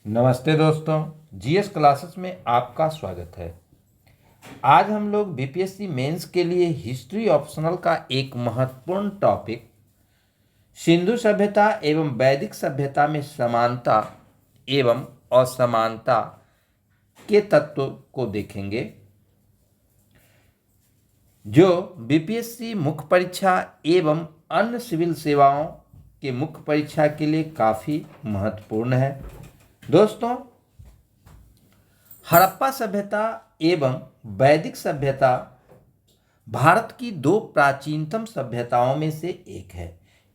नमस्ते दोस्तों, GS classes में आपका स्वागत है। आज हम लोग बीपीएससी मेंस के लिए हिस्ट्री ऑप्शनल का एक महत्वपूर्ण टॉपिक सिंधु सभ्यता एवं वैदिक सभ्यता में समानता एवं असमानता के तत्व को देखेंगे, जो बीपीएससी मुख्य परीक्षा एवं अन्य सिविल सेवाओं के मुख्य परीक्षा के लिए काफ़ी महत्वपूर्ण है। दोस्तों, हड़प्पा सभ्यता एवं वैदिक सभ्यता भारत की दो प्राचीनतम सभ्यताओं में से एक है।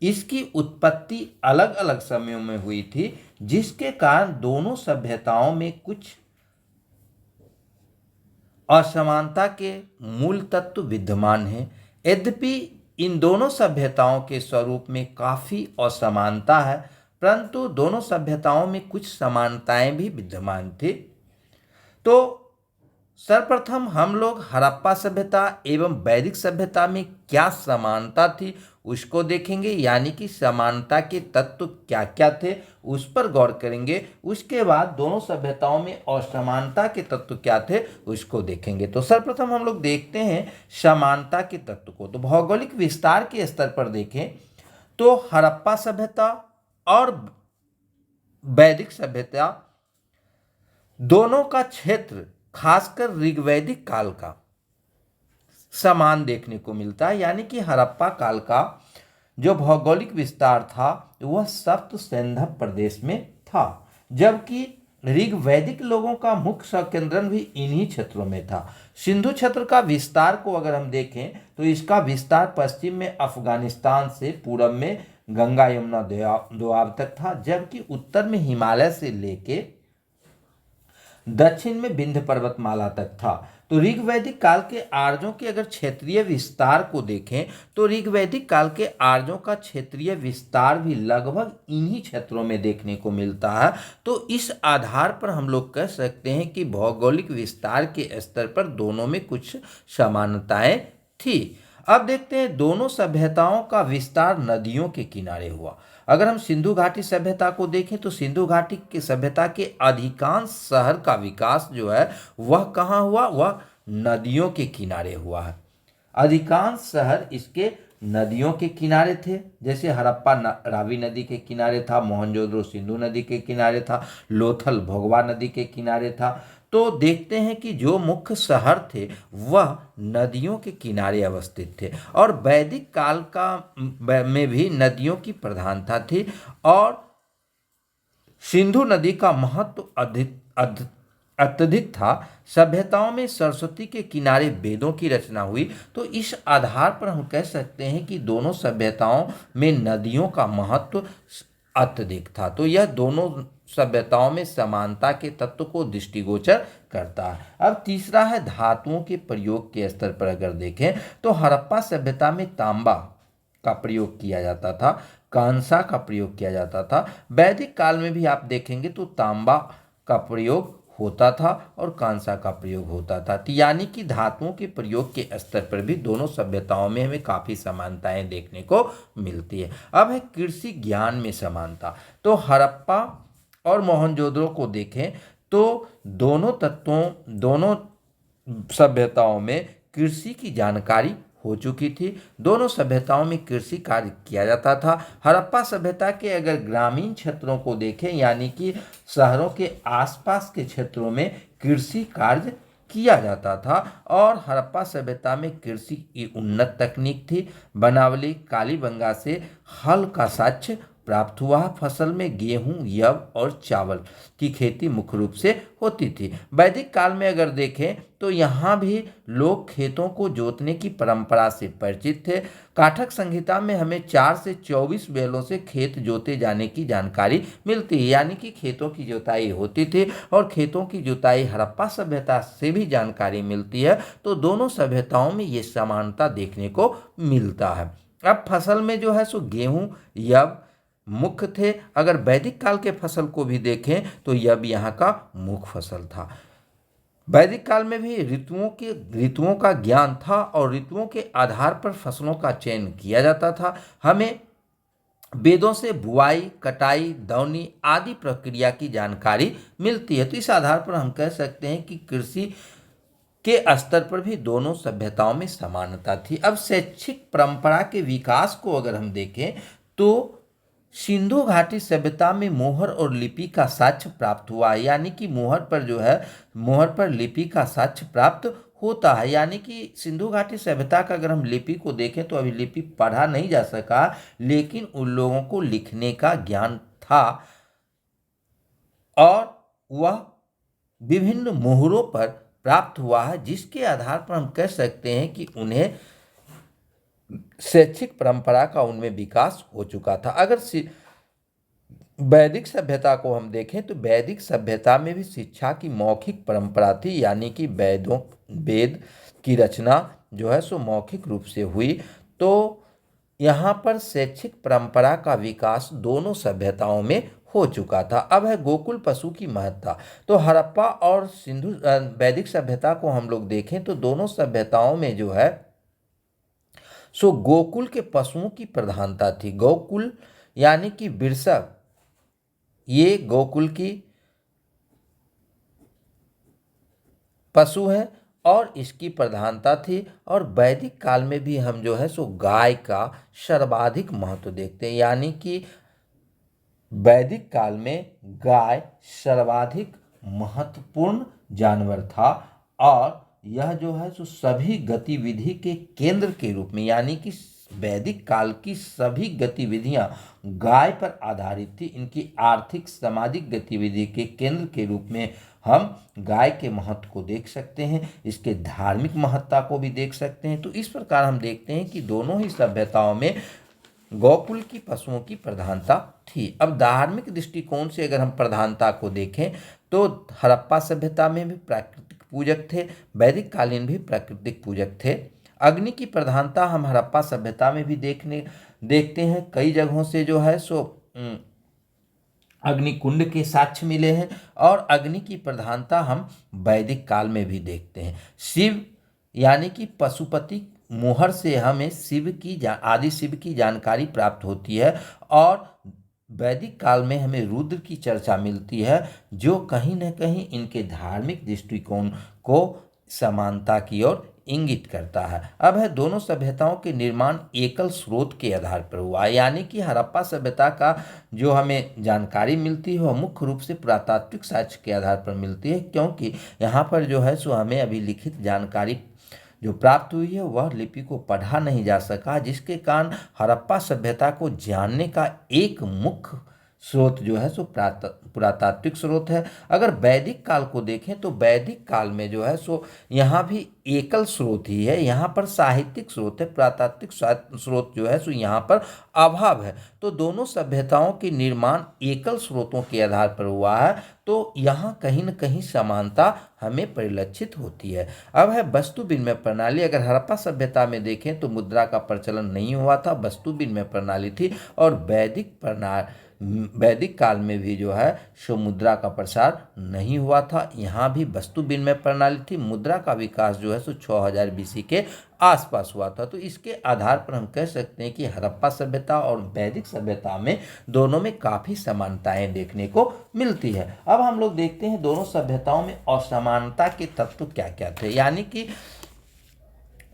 इसकी उत्पत्ति अलग अलग समयों में हुई थी, जिसके कारण दोनों सभ्यताओं में कुछ असमानता के मूल तत्व विद्यमान हैं। यद्यपि इन दोनों सभ्यताओं के स्वरूप में काफ़ी असमानता है, परंतु दोनों सभ्यताओं में कुछ समानताएं भी विद्यमान थी। तो सर्वप्रथम हम लोग हड़प्पा सभ्यता एवं वैदिक सभ्यता में क्या समानता थी उसको देखेंगे, यानी कि समानता के तत्व क्या क्या थे उस पर गौर करेंगे। उसके बाद दोनों सभ्यताओं में असमानता के तत्व क्या थे उसको देखेंगे। तो सर्वप्रथम हम लोग देखते हैं समानता के तत्व को। तो भौगोलिक विस्तार के स्तर पर देखें तो हड़प्पा सभ्यता और वैदिक सभ्यता दोनों का क्षेत्र खासकर ऋग्वैदिक काल का समान देखने को मिलता है, यानी कि हड़प्पा काल का जो भौगोलिक विस्तार था वह सप्त सिंधु प्रदेश में था, जबकि ऋग्वैदिक लोगों का मुख्य संकेंद्रण भी इन्हीं क्षेत्रों में था। सिंधु क्षेत्र का विस्तार को अगर हम देखें तो इसका विस्तार पश्चिम में अफगानिस्तान से पूर्व में गंगा यमुना दोआब तक था, जबकि उत्तर में हिमालय से लेके दक्षिण में विंध्य पर्वतमाला तक था। तो ऋग्वैदिक काल के आर्यों के अगर क्षेत्रीय विस्तार को देखें तो ऋग्वैदिक काल के आर्यों का क्षेत्रीय विस्तार भी लगभग इन्हीं क्षेत्रों में देखने को मिलता है। तो इस आधार पर हम लोग कह सकते हैं कि भौगोलिक विस्तार के स्तर पर दोनों में कुछ समानताएं थी। अब देखते हैं दोनों सभ्यताओं का विस्तार नदियों के किनारे हुआ। अगर हम सिंधु घाटी सभ्यता को देखें तो सिंधु घाटी की सभ्यता के अधिकांश शहर का विकास जो है वह कहाँ हुआ, वह नदियों के किनारे हुआ है। अधिकांश शहर इसके नदियों के किनारे थे, जैसे हड़प्पा रावी नदी के किनारे था, मोहनजोदड़ो सिंधु नदी के किनारे था, लोथल भोगवा नदी के किनारे था। तो देखते हैं कि जो मुख्य शहर थे वह नदियों के किनारे अवस्थित थे, और वैदिक काल का में भी नदियों की प्रधानता थी, और सिंधु नदी का महत्व अत्यधिक था। सभ्यताओं में सरस्वती के किनारे वेदों की रचना हुई। तो इस आधार पर हम कह सकते हैं कि दोनों सभ्यताओं में नदियों का महत्व अत्यधिक था। तो यह दोनों सभ्यताओं में समानता के तत्व को दृष्टिगोचर करता है। अब तीसरा है धातुओं के प्रयोग के स्तर पर अगर देखें तो हड़प्पा सभ्यता में तांबा का प्रयोग किया जाता था, कांसा का प्रयोग किया जाता था। वैदिक काल में भी आप देखेंगे तो तांबा का प्रयोग होता था और कांसा का प्रयोग होता था। तो यानी कि धातुओं के प्रयोग के स्तर पर भी दोनों सभ्यताओं में हमें काफ़ी समानताएं देखने को मिलती है। अब है कृषि ज्ञान में समानता। तो हड़प्पा और मोहनजोदड़ो को देखें तो दोनों सभ्यताओं में कृषि की जानकारी हो चुकी थी। दोनों सभ्यताओं में कृषि कार्य किया जाता था। हड़प्पा सभ्यता के अगर ग्रामीण क्षेत्रों को देखें, यानी कि शहरों के आसपास के क्षेत्रों में कृषि कार्य किया जाता था, और हड़प्पा सभ्यता में कृषि की उन्नत तकनीक थी। बनावली कालीबंगा से हल का साक्ष्य प्राप्त हुआ। फसल में गेहूं, यव और चावल की खेती मुख्य रूप से होती थी। वैदिक काल में अगर देखें तो यहाँ भी लोग खेतों को जोतने की परंपरा से परिचित थे। काठक संहिता में हमें 4 से 24 बैलों से खेत जोते जाने की जानकारी मिलती है, यानी कि खेतों की जुताई होती थी, और खेतों की जुताई हड़प्पा सभ्यता से भी जानकारी मिलती है। तो दोनों सभ्यताओं में ये समानता देखने को मिलता है। अब फसल में जो है सो गेहूं, यव मुख्य थे। अगर वैदिक काल के फसल को भी देखें तो यह भी यहाँ का मुख्य फसल था। वैदिक काल में भी ऋतुओं का ज्ञान था, और ऋतुओं के आधार पर फसलों का चयन किया जाता था। हमें वेदों से बुआई, कटाई, दौनी आदि प्रक्रिया की जानकारी मिलती है। तो इस आधार पर हम कह सकते हैं कि कृषि के स्तर पर भी दोनों सभ्यताओं में समानता थी। अब शैक्षिक परंपरा के विकास को अगर हम देखें तो सिंधु घाटी सभ्यता में मोहर और लिपि का साक्ष्य प्राप्त हुआ है, यानी कि मोहर पर जो है, मोहर पर लिपि का साक्ष्य प्राप्त होता है। यानी कि सिंधु घाटी सभ्यता का अगर हम लिपि को देखें तो अभी लिपि पढ़ा नहीं जा सका, लेकिन उन लोगों को लिखने का ज्ञान था और वह विभिन्न मोहरों पर प्राप्त हुआ है, जिसके आधार पर हम कह सकते हैं कि उन्हें शैक्षिक परंपरा का उनमें विकास हो चुका था। अगर वैदिक सभ्यता को हम देखें तो वैदिक सभ्यता में भी शिक्षा की मौखिक परंपरा थी, यानी कि वेद की रचना जो है सो मौखिक रूप से हुई। तो यहाँ पर शैक्षिक परंपरा का विकास दोनों सभ्यताओं में हो चुका था। अब है गोकुल पशु की महत्ता। तो हड़प्पा और सिंधु वैदिक सभ्यता को हम लोग देखें तो दोनों सभ्यताओं में जो है सो गोकुल के पशुओं की प्रधानता थी। गोकुल यानी कि वृषभ, ये गोकुल की पशु है और इसकी प्रधानता थी। और वैदिक काल में भी हम जो है सो गाय का सर्वाधिक महत्व देखते हैं, यानी कि वैदिक काल में गाय सर्वाधिक महत्वपूर्ण जानवर था और यह जो है सो सभी गतिविधि के केंद्र के रूप में, यानी कि वैदिक काल की सभी गतिविधियां गाय पर आधारित थी। इनकी आर्थिक सामाजिक गतिविधि के केंद्र के रूप में हम गाय के महत्व को देख सकते हैं, इसके धार्मिक महत्ता को भी देख सकते हैं। तो इस प्रकार हम देखते हैं कि दोनों ही सभ्यताओं में गोकुल की पशुओं की प्रधानता थी। अब धार्मिक दृष्टिकोण से अगर हम प्रधानता को देखें तो हड़प्पा सभ्यता में भी प्राकृतिक पूजक थे, वैदिक कालीन भी प्राकृतिक पूजक थे। अग्नि की प्रधानता हम हड़प्पा सभ्यता में भी देखते हैं, कई जगहों से जो है सो अग्नि कुंड के साक्ष्य मिले हैं और अग्नि की प्रधानता हम वैदिक काल में भी देखते हैं। शिव यानी कि पशुपति मोहर से हमें आदि शिव की जानकारी प्राप्त होती है और वैदिक काल में हमें रुद्र की चर्चा मिलती है, जो कहीं न कहीं इनके धार्मिक दृष्टिकोण को समानता की ओर इंगित करता है। अब है दोनों सभ्यताओं के निर्माण एकल स्रोत के आधार पर हुआ, यानी कि हड़प्पा सभ्यता का जो हमें जानकारी मिलती है वह मुख्य रूप से पुरातात्विक साक्ष्य के आधार पर मिलती है, क्योंकि यहाँ पर जो है सो हमें अभी लिखित जानकारी जो प्राप्त हुई है वह लिपि को पढ़ा नहीं जा सका, जिसके कारण हड़प्पा सभ्यता को जानने का एक मुख्य स्रोत जो है सो पुरातात्विक स्रोत है। अगर वैदिक काल को देखें तो वैदिक काल में जो है सो यहाँ भी एकल स्रोत ही है, यहाँ पर साहित्यिक स्रोत है, पुरातात्विक स्रोत जो है सो यहाँ पर अभाव है। तो दोनों सभ्यताओं के निर्माण एकल स्रोतों के आधार पर हुआ है, तो यहाँ कहीं न कहीं समानता हमें परिलक्षित होती है। अब है वस्तु विनिमय प्रणाली। अगर हड़प्पा सभ्यता में देखें तो मुद्रा का प्रचलन नहीं हुआ था, वस्तु विनिमय प्रणाली थी और वैदिक काल में भी जो है सो मुद्रा का प्रसार नहीं हुआ था, यहाँ भी वस्तु विनिमय प्रणाली थी। मुद्रा का विकास जो है सो 6000 BC के आसपास हुआ था। तो इसके आधार पर हम कह सकते हैं कि हड़प्पा सभ्यता और वैदिक सभ्यता में दोनों में काफ़ी समानताएं देखने को मिलती है। अब हम लोग देखते हैं दोनों सभ्यताओं में असमानता के तत्व क्या क्या थे, यानी कि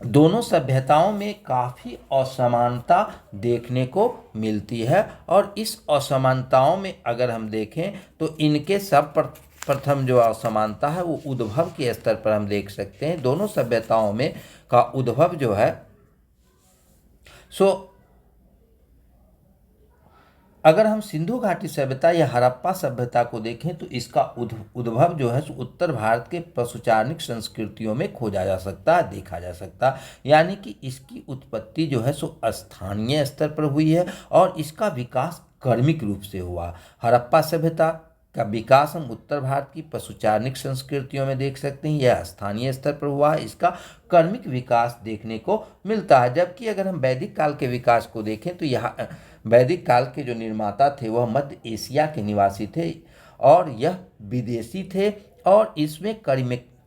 दोनों सभ्यताओं में काफ़ी असमानता देखने को मिलती है और इस असमानताओं में अगर हम देखें तो इनके सब प्रथम जो असमानता है वो उद्भव के स्तर पर हम देख सकते हैं। दोनों सभ्यताओं में का उद्भव जो है सो अगर हम सिंधु घाटी सभ्यता या हड़प्पा सभ्यता को देखें तो इसका उद्भव जो है उत्तर भारत के पशुचारणिक संस्कृतियों में खोजा जा सकता है, देखा जा सकता है, यानी कि इसकी उत्पत्ति जो है सो स्थानीय स्तर पर हुई है और इसका विकास कर्मिक रूप से हुआ। हड़प्पा सभ्यता का विकास हम उत्तर भारत की पशुचारणिक संस्कृतियों में देख सकते हैं, यह स्थानीय स्तर पर हुआ है, इसका कर्मिक विकास देखने को मिलता है। जबकि अगर हम वैदिक काल के विकास को देखें तो यहाँ वैदिक काल के जो निर्माता थे वह मध्य एशिया के निवासी थे और यह विदेशी थे और इसमें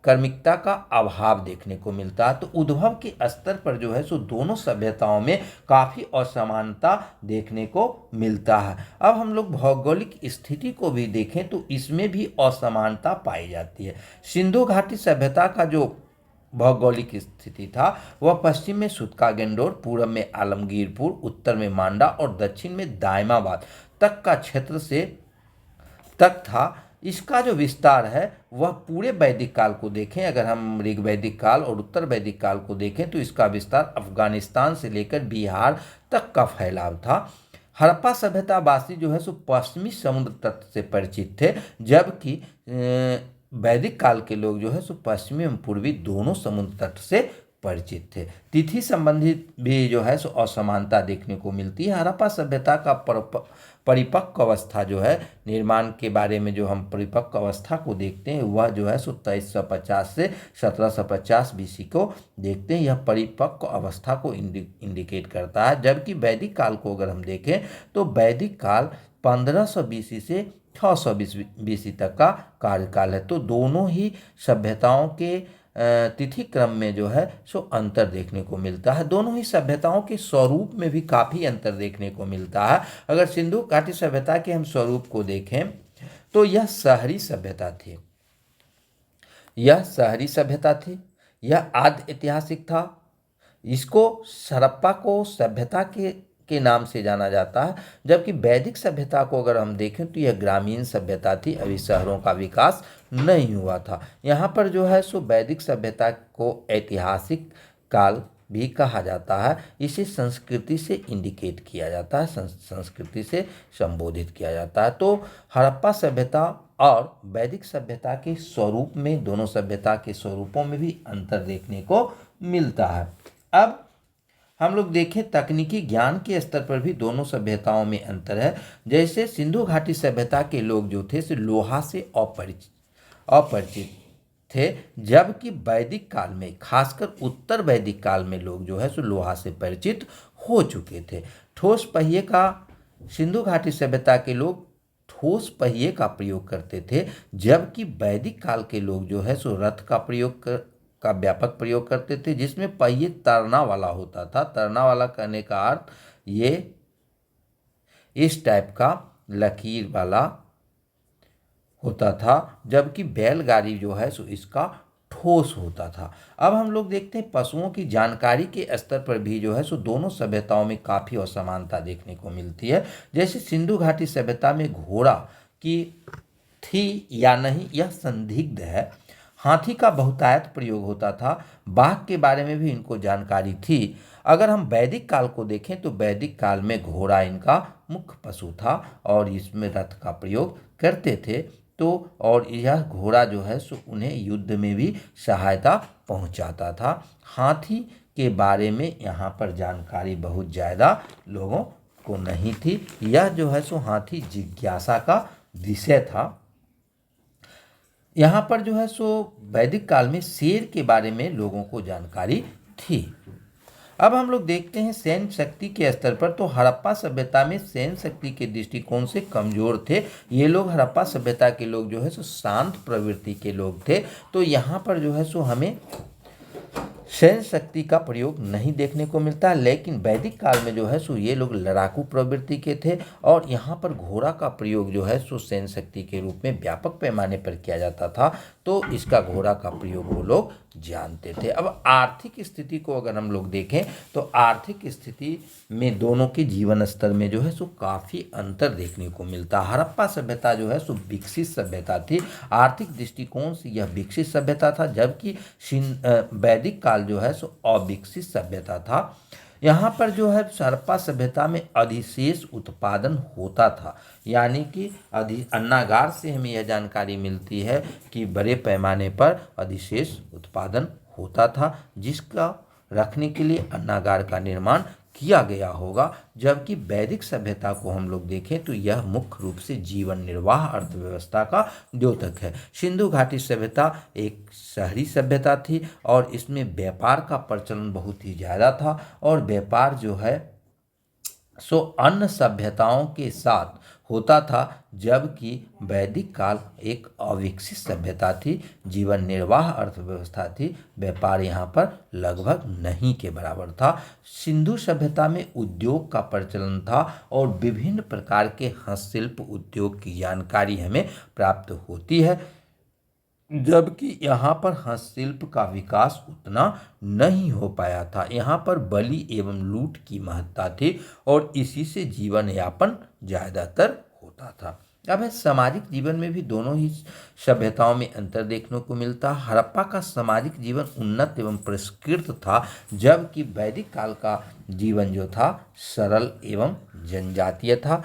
क्रमिकता का अभाव देखने को मिलता है। तो उद्भव के स्तर पर जो है सो दोनों सभ्यताओं में काफ़ी असमानता देखने को मिलता है। अब हम लोग भौगोलिक स्थिति को भी देखें तो इसमें भी असमानता पाई जाती है। सिंधु घाटी सभ्यता का जो भौगोलिक स्थिति था वह पश्चिम में सुतका-गेंडोर, पूर्व में आलमगीरपुर, उत्तर में मांडा और दक्षिण में दायमाबाद तक का क्षेत्र से तक था। इसका जो विस्तार है वह पूरे वैदिक काल को देखें, अगर हम ऋग्वैदिक काल और उत्तर वैदिक काल को देखें तो इसका विस्तार अफगानिस्तान से लेकर बिहार तक का फैलाव था। हड़प्पा सभ्यता वासी जो है सो पश्चिमी समुद्र तट से परिचित थे, जबकि वैदिक काल के लोग जो है सो पश्चिमी एवं पूर्वी दोनों समुद्र तट से परिचित थे। तिथि संबंधित भी जो है सो असमानता देखने को मिलती है। हड़प्पा सभ्यता का परिपक्व अवस्था जो है, निर्माण के बारे में जो हम परिपक्व अवस्था को देखते हैं वह जो है सो 2350 से 1750 बीसी को देखते हैं। यह परिपक्व अवस्था को इंडिकेट करता है। जबकि वैदिक काल को अगर हम देखें तो वैदिक काल 1500 बीसी से 600 बीसी तक का कार्यकाल है। तो दोनों ही सभ्यताओं के तिथि क्रम में जो है सो अंतर देखने को मिलता है। दोनों ही सभ्यताओं के स्वरूप में भी काफ़ी अंतर देखने को मिलता है। अगर सिंधु घाटी सभ्यता के हम स्वरूप को देखें तो यह शहरी सभ्यता थी, यह आदि ऐतिहासिक था। इसको हड़प्पा को सभ्यता के नाम से जाना जाता है। जबकि वैदिक सभ्यता को अगर हम देखें तो यह ग्रामीण सभ्यता थी, अभी शहरों का विकास नहीं हुआ था। यहाँ पर जो है सो वैदिक सभ्यता को ऐतिहासिक काल भी कहा जाता है। इसे संस्कृति से इंडिकेट किया जाता है, संस्कृति से संबोधित किया जाता है। तो हड़प्पा सभ्यता और वैदिक सभ्यता के स्वरूप में, दोनों सभ्यता के स्वरूपों में भी अंतर देखने को मिलता है। अब हम लोग देखें तकनीकी ज्ञान के स्तर पर भी दोनों सभ्यताओं में अंतर है। जैसे सिंधु घाटी सभ्यता के लोग जो थे सो लोहा से अपरिचित थे, जबकि वैदिक काल में, खासकर उत्तर वैदिक काल में लोग जो है सो लोहा से परिचित हो चुके थे। ठोस पहिए का, सिंधु घाटी सभ्यता के लोग ठोस पहिए का प्रयोग करते थे, जबकि वैदिक काल के लोग जो है सो रथ का व्यापक प्रयोग करते थे, जिसमें पहिए तैरना वाला होता था। तैरना वाला कहने का अर्थ ये इस टाइप का लकीर वाला होता था, जबकि बैलगाड़ी जो है सो इसका ठोस होता था। अब हम लोग देखते हैं पशुओं की जानकारी के स्तर पर भी जो है सो दोनों सभ्यताओं में काफ़ी असमानता देखने को मिलती है। जैसे सिंधु घाटी सभ्यता में घोड़ा की थी या नहीं यह संदिग्ध है। हाथी का बहुतायत प्रयोग होता था। बाघ के बारे में भी इनको जानकारी थी। अगर हम वैदिक काल को देखें तो वैदिक काल में घोड़ा इनका मुख्य पशु था और इसमें रथ का प्रयोग करते थे। तो और यह घोड़ा जो है सो उन्हें युद्ध में भी सहायता पहुंचाता था। हाथी के बारे में यहाँ पर जानकारी बहुत ज़्यादा लोगों को नहीं थी। यह जो है सो हाथी जिज्ञासा का विषय था। यहाँ पर जो है सो वैदिक काल में शेर के बारे में लोगों को जानकारी थी। अब हम लोग देखते हैं सैन्य शक्ति के स्तर पर। तो हड़प्पा सभ्यता में सैन्य शक्ति के दृष्टिकोण से कमजोर थे ये लोग। हड़प्पा सभ्यता के लोग जो है सो शांत प्रवृत्ति के लोग थे। तो यहाँ पर जो है सो हमें सैन्य शक्ति का प्रयोग नहीं देखने को मिलता, लेकिन वैदिक काल में जो है सो ये लोग लड़ाकू प्रवृत्ति के थे और यहाँ पर घोड़ा का प्रयोग जो है सो सैन्य शक्ति के रूप में व्यापक पैमाने पर किया जाता था। तो इसका घोड़ा का प्रयोग वो लोग जानते थे। अब आर्थिक स्थिति को अगर हम लोग देखें तो आर्थिक स्थिति में दोनों के जीवन स्तर में जो है सो काफ़ी अंतर देखने को मिलता। हड़प्पा सभ्यता जो है सो विकसित सभ्यता थी, आर्थिक दृष्टिकोण से यह विकसित सभ्यता था, जबकि वैदिक काल जो है सो अविकसित सभ्यता था। यहाँ पर जो है हड़प्पा सभ्यता में अधिशेष उत्पादन होता था, यानी कि अन्नागार से हमें यह जानकारी मिलती है कि बड़े पैमाने पर अधिशेष उत्पादन होता था, जिसका रखने के लिए अन्नागार का निर्माण किया गया होगा। जबकि वैदिक सभ्यता को हम लोग देखें तो यह मुख्य रूप से जीवन निर्वाह अर्थव्यवस्था का द्योतक है। सिंधु घाटी सभ्यता एक शहरी सभ्यता थी और इसमें व्यापार का प्रचलन बहुत ही ज़्यादा था और व्यापार जो है सो अन्य सभ्यताओं के साथ होता था, जबकि वैदिक काल एक अविकसित सभ्यता थी। जीवन निर्वाह अर्थव्यवस्था थी। व्यापार यहाँ पर लगभग नहीं के बराबर था। सिंधु सभ्यता में उद्योग का प्रचलन था और विभिन्न प्रकार के हस्तशिल्प उद्योग की जानकारी हमें प्राप्त होती है, जबकि यहाँ पर हस्तशिल्प का विकास उतना नहीं हो पाया था। यहाँ पर बलि एवं लूट की महत्ता थी और इसी से जीवन यापन ज़्यादातर होता था। अब है सामाजिक जीवन में भी दोनों ही सभ्यताओं में अंतर देखने को मिलता। हड़प्पा का सामाजिक जीवन उन्नत एवं परिष्कृत था, जबकि वैदिक काल का जीवन जो था सरल एवं जनजातीय था।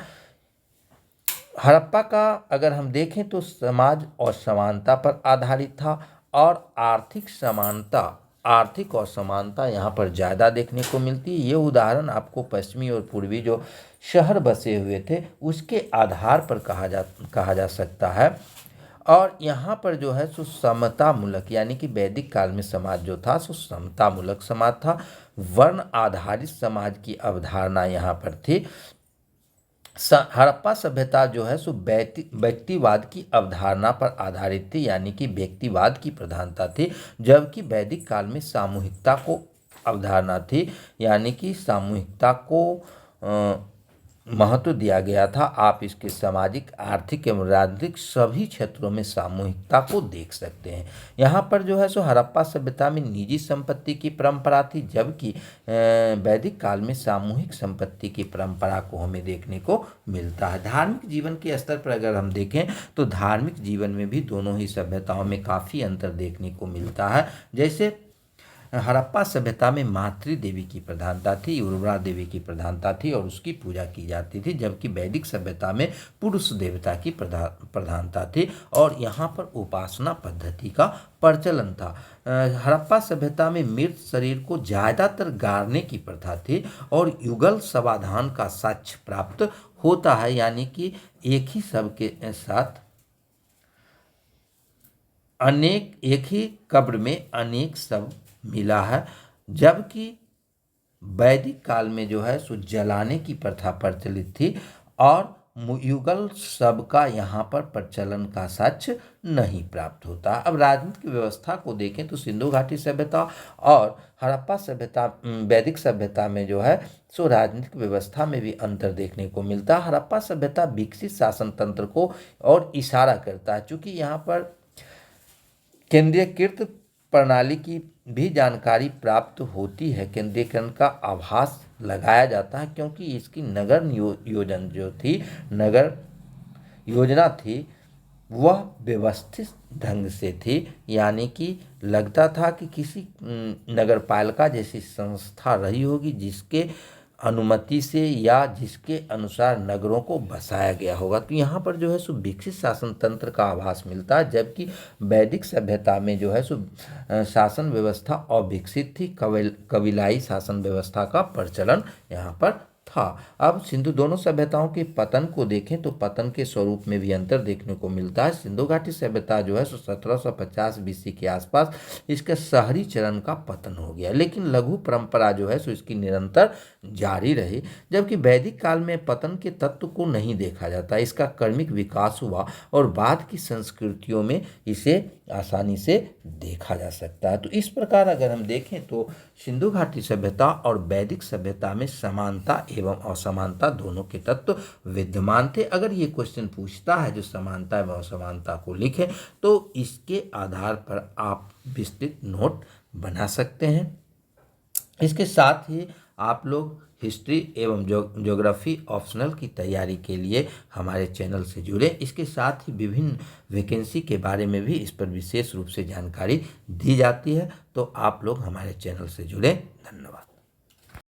हड़प्पा का अगर हम देखें तो समाज और समानता पर आधारित था और आर्थिक और समानता यहाँ पर ज़्यादा देखने को मिलती है। ये उदाहरण आपको पश्चिमी और पूर्वी जो शहर बसे हुए थे उसके आधार पर कहा जा सकता है। और यहाँ पर जो है सो समतामूलक, यानी कि वैदिक काल में समाज जो था सो समतामूलक समाज था। वर्ण आधारित समाज की अवधारणा यहाँ पर थी। हड़प्पा सभ्यता जो है सो व्यक्तिवाद की अवधारणा पर आधारित थी, यानी कि व्यक्तिवाद की प्रधानता थी, जबकि वैदिक काल में सामूहिकता को अवधारणा थी, यानी कि सामूहिकता को महत्व दिया गया था। आप इसके सामाजिक, आर्थिक एवं राजनीतिक सभी क्षेत्रों में सामूहिकता को देख सकते हैं। यहाँ पर जो है सो हड़प्पा सभ्यता में निजी संपत्ति की परंपरा थी, जबकि वैदिक काल में सामूहिक संपत्ति की परंपरा को हमें देखने को मिलता है। धार्मिक जीवन के स्तर पर अगर हम देखें तो धार्मिक जीवन में भी दोनों ही सभ्यताओं में काफ़ी अंतर देखने को मिलता है। जैसे हड़प्पा सभ्यता में मातृ देवी की प्रधानता थी, उर्वरा देवी की प्रधानता थी और उसकी पूजा की जाती थी, जबकि वैदिक सभ्यता में पुरुष देवता की प्रधानता थी और यहाँ पर उपासना पद्धति का प्रचलन था। हड़प्पा सभ्यता में मृत शरीर को ज़्यादातर गाड़ने की प्रथा थी और युगल समाधान का साक्ष्य प्राप्त होता है, यानी कि एक ही शव के साथ एक ही कब्र में अनेक शव मिला है। जबकि वैदिक काल में जो है सो जलाने की प्रथा प्रचलित थी और युगल शव का यहाँ पर प्रचलन का साक्ष्य नहीं प्राप्त होता। अब राजनीतिक व्यवस्था को देखें तो सिंधु घाटी सभ्यता और हड़प्पा सभ्यता, वैदिक सभ्यता में जो है सो राजनीतिक व्यवस्था में भी अंतर देखने को मिलता है। हड़प्पा सभ्यता विकसित शासन तंत्र को और इशारा करता है, चूँकि यहाँ पर केंद्रीयकृत प्रणाली की भी जानकारी प्राप्त होती है। केंद्रीकरण का आभास लगाया जाता है, क्योंकि इसकी नगर योजना थी वह व्यवस्थित ढंग से थी, यानी कि लगता था कि किसी नगरपालिका जैसी संस्था रही होगी जिसके अनुमति से या जिसके अनुसार नगरों को बसाया गया होगा। तो यहाँ पर जो है सो विकसित शासन तंत्र का आभास मिलता है, जबकि वैदिक सभ्यता में जो है सो शासन व्यवस्था अविकसित थी। कबीलाई शासन व्यवस्था का प्रचलन यहाँ पर था। अब सिंधु दोनों सभ्यताओं के पतन को देखें तो पतन के स्वरूप में भी अंतर देखने को मिलता है। सिंधु घाटी सभ्यता जो है सो 1750 BC के आसपास इसके शहरी चरण का पतन हो गया, लेकिन लघु परंपरा जो है सो इसकी निरंतर जारी रही। जबकि वैदिक काल में पतन के तत्व को नहीं देखा जाता, इसका क्रमिक विकास हुआ और बाद की संस्कृतियों में इसे आसानी से देखा जा सकता है। तो इस प्रकार अगर हम देखें तो सिंधु घाटी सभ्यता और वैदिक सभ्यता में समानता एवं असमानता दोनों के तत्व विद्यमान थे। अगर ये क्वेश्चन पूछता है जो समानता एवं असमानता को लिखें तो इसके आधार पर आप विस्तृत नोट बना सकते हैं। इसके साथ ही आप लोग हिस्ट्री एवं ज्योग्राफी ऑप्शनल की तैयारी के लिए हमारे चैनल से जुड़े। इसके साथ ही विभिन्न वैकेंसी के बारे में भी इस पर विशेष रूप से जानकारी दी जाती है, तो आप लोग हमारे चैनल से जुड़े। धन्यवाद।